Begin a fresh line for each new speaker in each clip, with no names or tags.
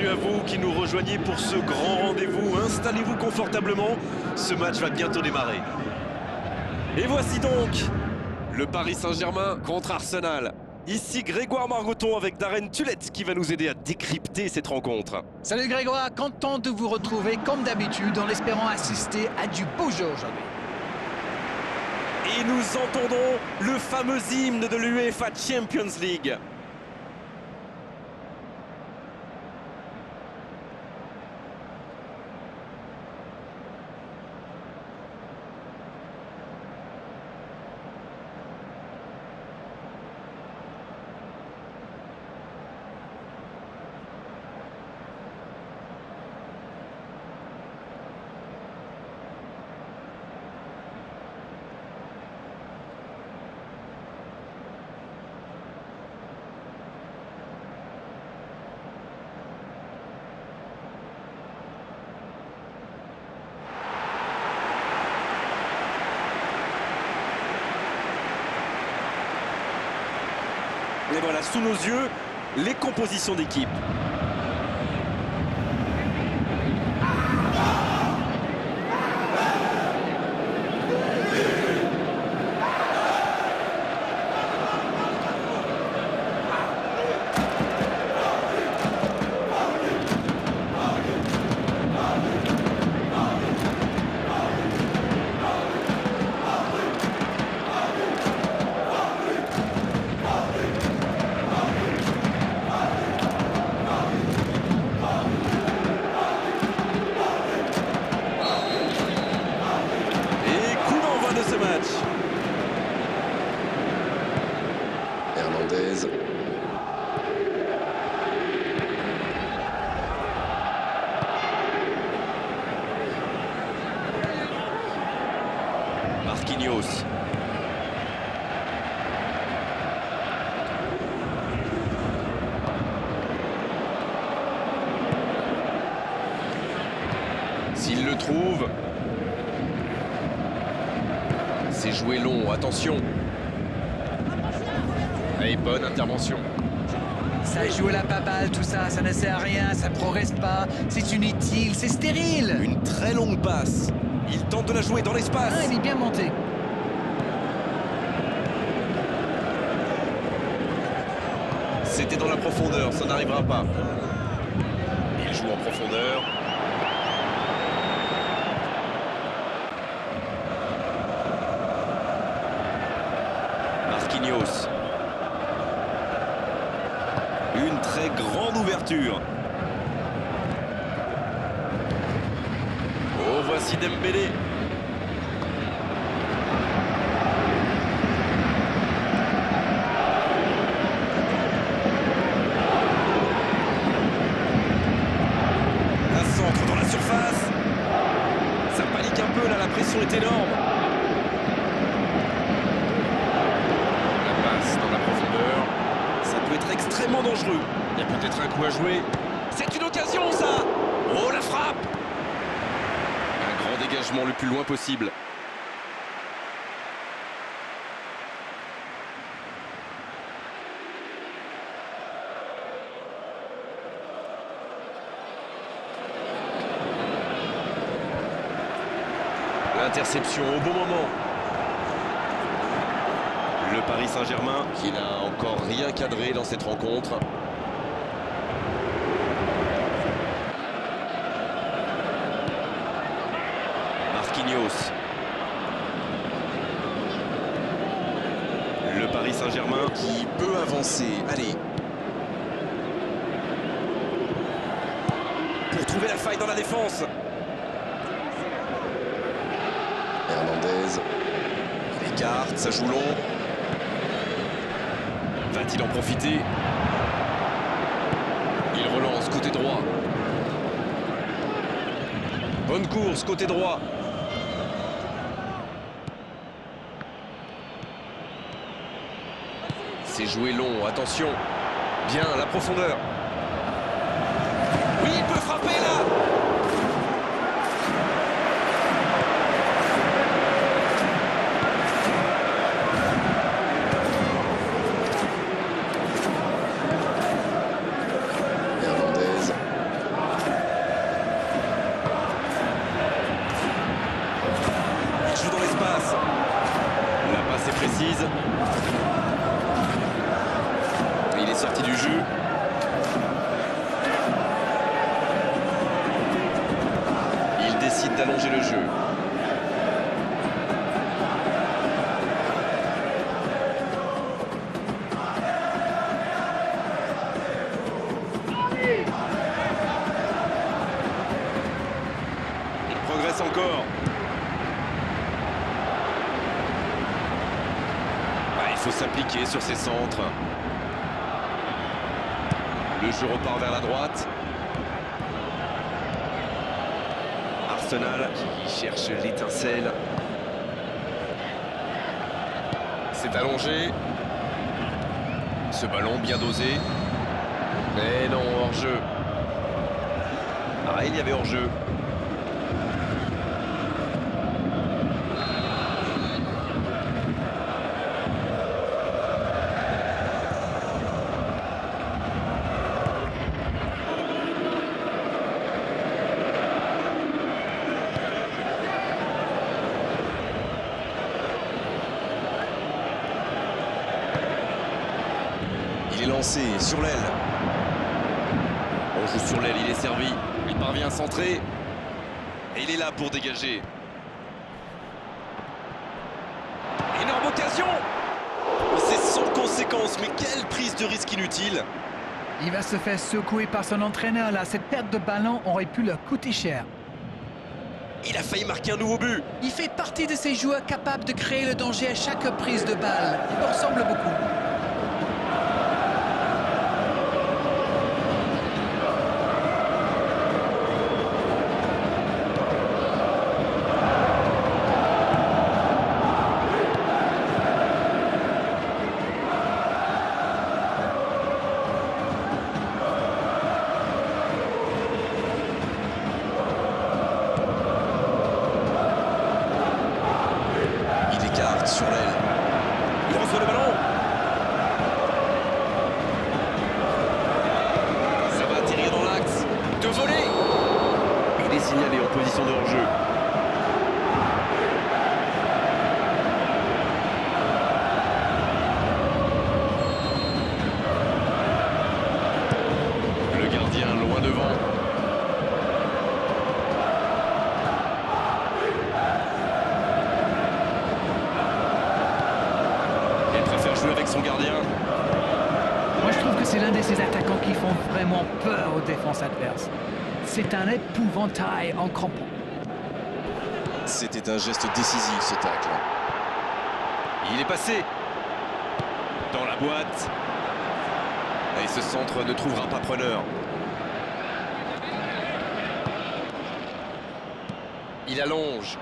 bienvenue à vous qui nous rejoignez pour ce grand rendez-vous. Installez-vous confortablement, ce match va bientôt démarrer. Et voici donc le Paris Saint-Germain contre Arsenal. Ici Grégoire Margoton avec Darren Tulette qui va nous aider à décrypter cette rencontre.
Salut Grégoire, content de vous retrouver comme d'habitude en espérant assister à du beau jeu aujourd'hui.
Et nous entendons le fameux hymne de l'UEFA Champions League. Et voilà, sous nos yeux, les compositions d'équipe.
Hernandez.
Marquinhos. S'il le trouve. C'est joué long, attention. Et bonne intervention.
Ça joue à la baballe, tout ça, ça ne sert à rien, ça progresse pas, c'est inutile, c'est stérile.
Une très longue passe. Il tente de la jouer dans l'espace.
Ah, il est bien monté.
C'était dans la profondeur, ça n'arrivera pas. Il joue en profondeur. Marquinhos. Une très grande ouverture. Oh, voici Dembélé. Un centre dans la surface. Ça panique un peu là, la pression est énorme. La passe dans la profondeur. Ça peut être extrêmement dangereux. Il y a peut-être un coup à jouer. C'est une occasion, ça! Oh, la frappe! Un grand dégagement le plus loin possible. L'interception au bon moment. Le Paris Saint-Germain qui n'a encore rien cadré dans cette rencontre. Marquinhos. Le Paris Saint-Germain qui peut avancer. Allez. Pour trouver la faille dans la défense.
Hernandez.
Il écarte, ça joue long. Va-t-il en profiter? Il relance côté droit. Bonne course côté droit. C'est joué long, attention. Bien, la profondeur. Oui, il peut frapper là. sorti du jeu. Il décide d'allonger le jeu. Il progresse encore. Il faut s'appliquer sur ses centres. Le jeu repart vers la droite. Arsenal qui cherche l'étincelle. C'est allongé. Ce ballon bien dosé. Mais non, hors-jeu. Ah, il y avait hors-jeu. Il est lancé sur l'aile. On joue sur l'aile, il est servi. Il parvient à centrer. Et il est là pour dégager. Énorme occasion. C'est sans conséquence, mais quelle prise de risque inutile.
Il va se faire secouer par son entraîneur là. Cette perte de ballon aurait pu leur coûter cher.
Il a failli marquer un nouveau but.
Il fait partie de ces joueurs capables de créer le danger à chaque prise de balle. Il me ressemble beaucoup.
Sur l'aile. Il reçoit le ballon. Ça va atterrir dans l'axe. De voler. Il est signalé en position de hors-jeu. Le gardien loin devant. Jouer avec son gardien.
Moi, je trouve que c'est l'un de ces attaquants qui font vraiment peur aux défenses adverses. C'est un épouvantail en crampon.
C'était un geste décisif, ce tacle.
Il est passé dans la boîte. Et ce centre ne trouvera pas preneur. Il allonge.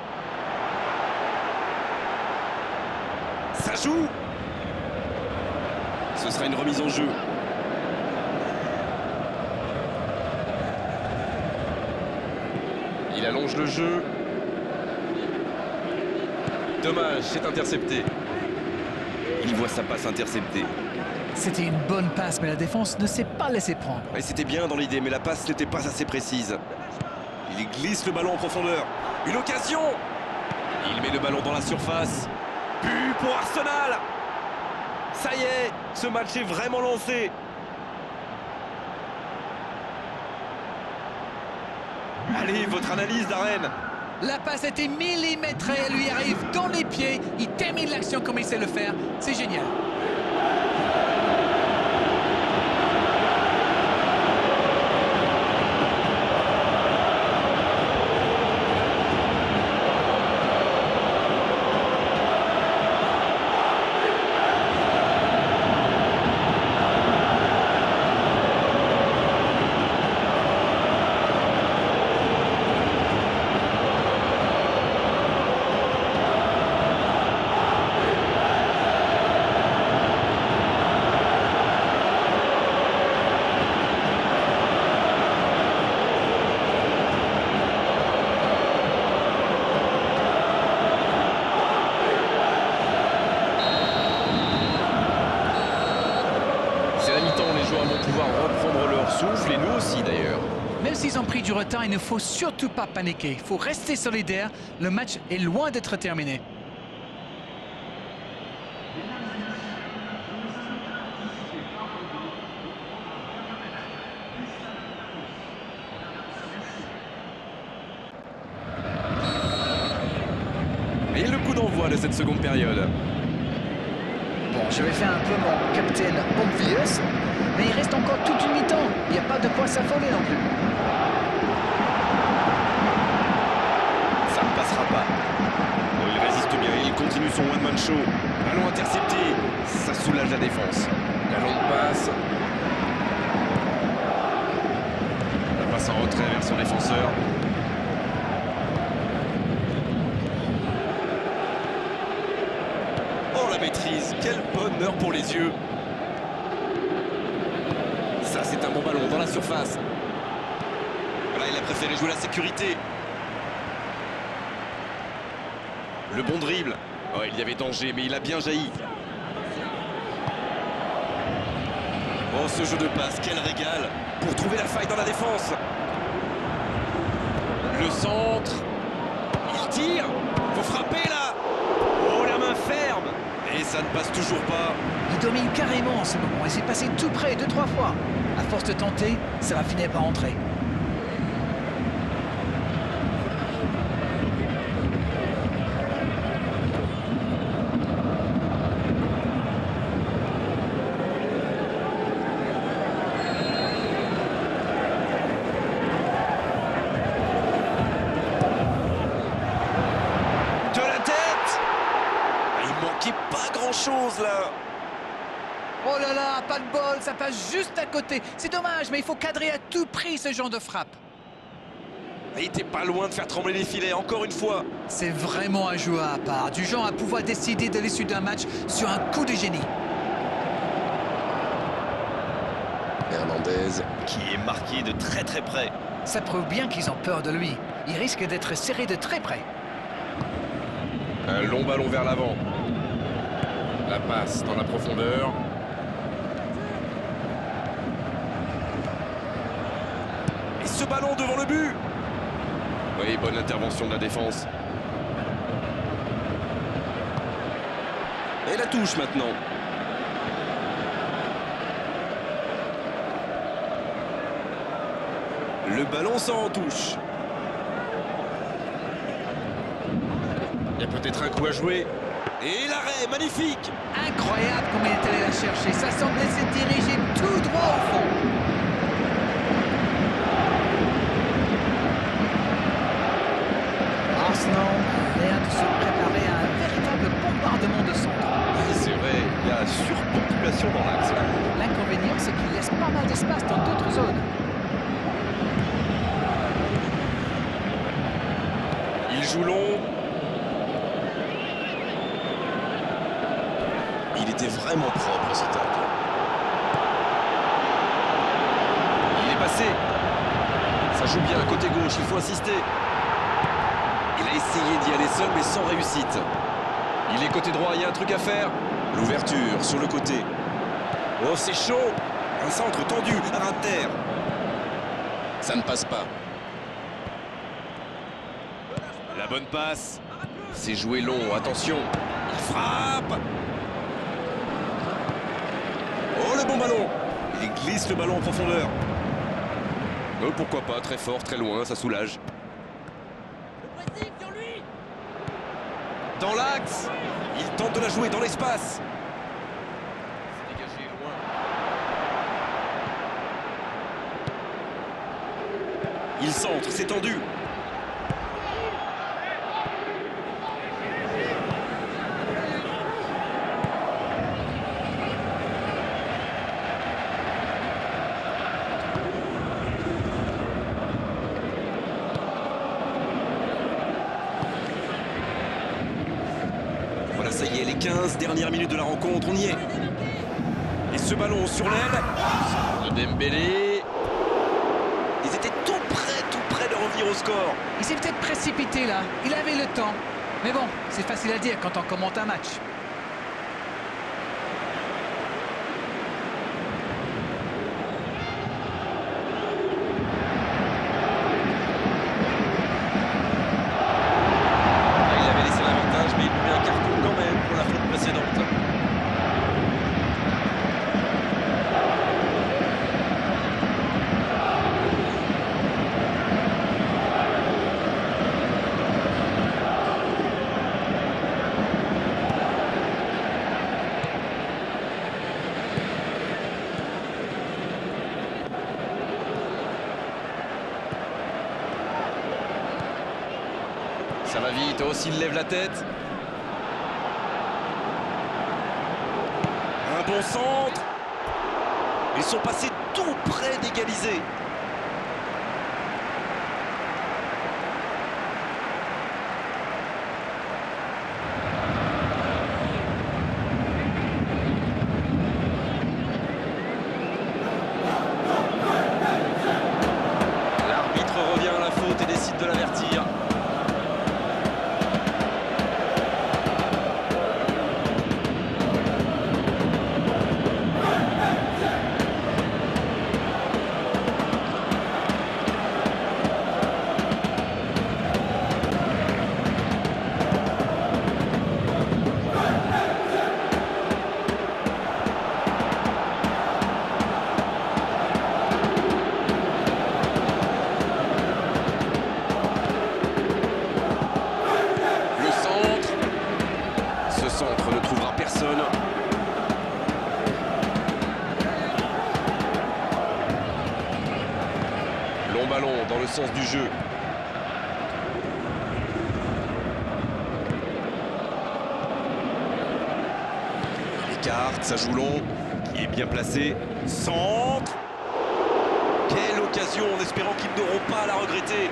Ça joue. Ce sera une remise en jeu. Il allonge le jeu. Dommage, c'est intercepté. Il voit sa passe interceptée.
C'était une bonne passe, mais la défense ne s'est pas laissé prendre.
Et c'était bien dans l'idée, mais la passe n'était pas assez précise. Il glisse le ballon en profondeur. Une occasion. Il met le ballon dans la surface. But pour Arsenal. Ça y est, ce match est vraiment lancé. Allez, votre analyse, Darren.
La passe était millimétrée, elle lui arrive dans les pieds. Il termine l'action comme il sait le faire. C'est génial.
joueurs vont pouvoir reprendre leur souffle, et nous aussi d'ailleurs.
Même s'ils ont pris du retard, il ne faut surtout pas paniquer. Il faut rester solidaire. Le match est loin d'être terminé.
d'envoi de cette seconde période.
Bon, je vais faire un peu mon captain obvious, mais il reste encore toute une mi-temps. Il n'y a pas de quoi s'affoler non plus.
Ça ne passera pas. Oh, il résiste bien, il continue son one-man show. Ballon intercepté, ça soulage la défense. La longue passe. La passe en retrait vers son défenseur. Oh la maîtrise, quel bonheur pour les yeux. Ça c'est un bon ballon dans la surface. Voilà, il a préféré jouer la sécurité. Le bon dribble. Oh, il y avait danger, mais il a bien jailli. Oh, ce jeu de passe, quel régal pour trouver la faille dans la défense. Le centre. Il tire. Faut frapper là. Oh, la main ferme. Et ça ne passe toujours pas.
Il domine carrément en ce moment et c'est passé tout près 2-3 fois. À force de tenter, ça va finir par entrer.
De la tête. Il manquait pas grand-chose là.
Oh là là, pas de bol, ça passe juste à côté. C'est dommage, mais il faut cadrer à tout prix ce genre de frappe.
Il était pas loin de faire trembler les filets, encore une fois.
C'est vraiment un joueur à part, du genre à pouvoir décider de l'issue d'un match sur un coup de génie.
Hernandez.
Qui est marqué de très très près.
Ça prouve bien qu'ils ont peur de lui. Il risque d'être serré de très près.
Un long ballon vers l'avant. La passe dans la profondeur. Et ce ballon devant le but. Oui, bonne intervention de la défense. Et la touche maintenant. Le ballon sort en touche. Il y a peut-être un coup à jouer. Et l'arrêt, magnifique.
Incroyable comme il est allé la chercher. Ça semblait se diriger tout droit au fond. Arsenal a l'air de se préparer à un véritable bombardement de centre.
C'est vrai, il y a surpopulation dans l'axe.
L'inconvénient, c'est qu'il laisse pas mal d'espace dans d'autres zones.
Il joue long.
Il était vraiment propre ce tacle.
Il est passé. Ça joue bien côté gauche, il faut insister. Il a essayé d'y aller seul mais sans réussite. Il est côté droit, il y a un truc à faire.
L'ouverture sur le côté.
Oh, c'est chaud. Un centre tendu à ras de terre.
Ça ne passe pas.
La bonne passe. C'est joué long, attention. Il frappe. Oh, le bon ballon. Il glisse le ballon en profondeur. Oh, pourquoi pas, très fort, très loin, ça soulage. Dans l'axe. Il tente de la jouer dans l'espace. C'est dégagé loin. Il centre, c'est tendu. Voilà, ça y est, les 15 dernières minutes de la rencontre, on y est. Et ce ballon sur l'aile de Dembélé. Ils étaient tout près de revenir au score.
Il s'est peut-être précipité là. Il avait le temps. Mais bon, c'est facile à dire quand on commente un match.
Il avait laissé l'avantage, mais il lui met un carton quand même pour la faute précédente. Ça va vite, oh, s'il lève la tête. Un bon centre. Ils sont passés tout près d'égaliser. L'arbitre revient à la faute et décide de l'avertir. Centre ne trouvera personne. Long ballon dans le sens du jeu. L'écart, ça joue long. Qui est bien placé. Centre. Quelle occasion, en espérant qu'ils n'auront pas à la regretter.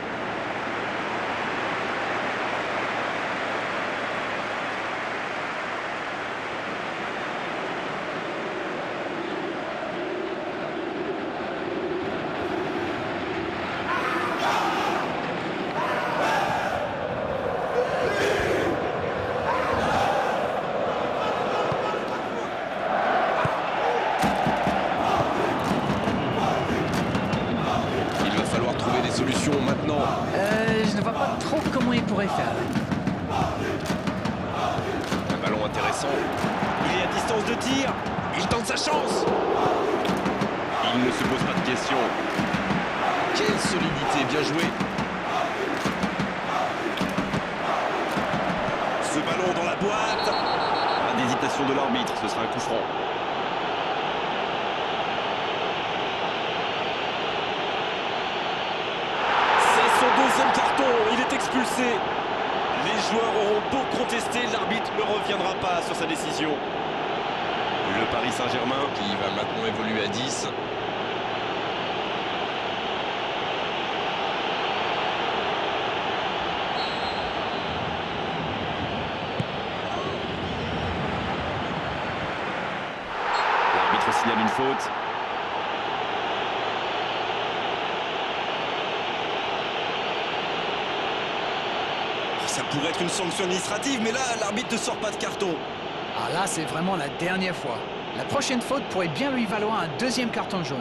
Solution maintenant.
Je ne vois pas trop comment il pourrait faire.
Un ballon intéressant. Il est à distance de tir. Il tente sa chance. Il ne se pose pas de questions. Quelle solidité, bien joué. Ce ballon dans la boîte. Pas d'hésitation de l'arbitre, ce sera un coup franc. Deuxième carton, il est expulsé. Les joueurs auront beau contester, l'arbitre ne reviendra pas sur sa décision. Le Paris Saint-Germain qui va maintenant évoluer à 10. L'arbitre signale une faute. Ça pourrait être une sanction administrative, mais là, l'arbitre ne sort pas de carton.
Ah là, c'est vraiment la dernière fois. La prochaine faute pourrait bien lui valoir un deuxième carton jaune.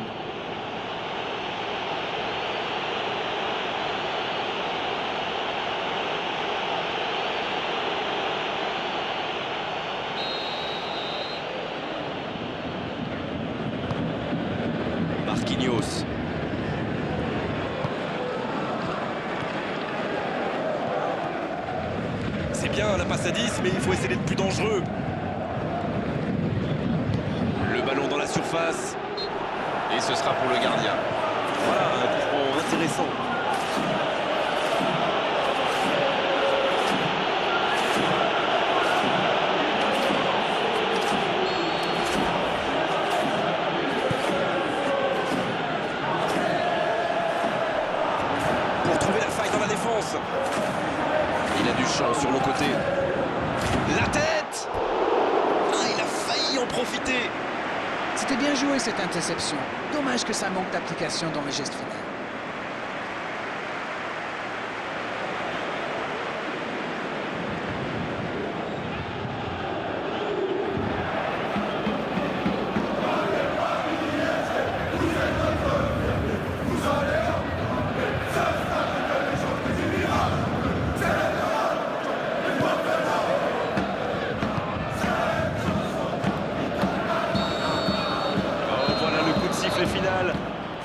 Marquinhos. C'est bien la passe à 10, mais il faut essayer d'être plus dangereux. Le ballon dans la surface. Et ce sera pour le gardien. Voilà, un coup franc intéressant. Pour trouver la faille dans la défense. Il a du champ sur le côté. La tête! Ah, il a failli en profiter.
C'était bien joué cette interception. Dommage que ça manque d'application dans le geste final.
Final,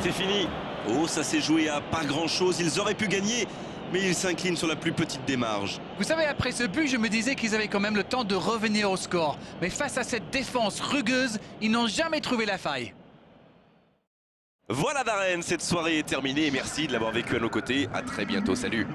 c'est fini. Oh, ça s'est joué à pas grand-chose. Ils auraient pu gagner, mais ils s'inclinent sur la plus petite des marges.
Vous savez, après ce but, je me disais qu'ils avaient quand même le temps de revenir au score. Mais face à cette défense rugueuse, ils n'ont jamais trouvé la faille.
Voilà Darren, cette soirée est terminée. Merci de l'avoir vécu à nos côtés. À très bientôt, salut.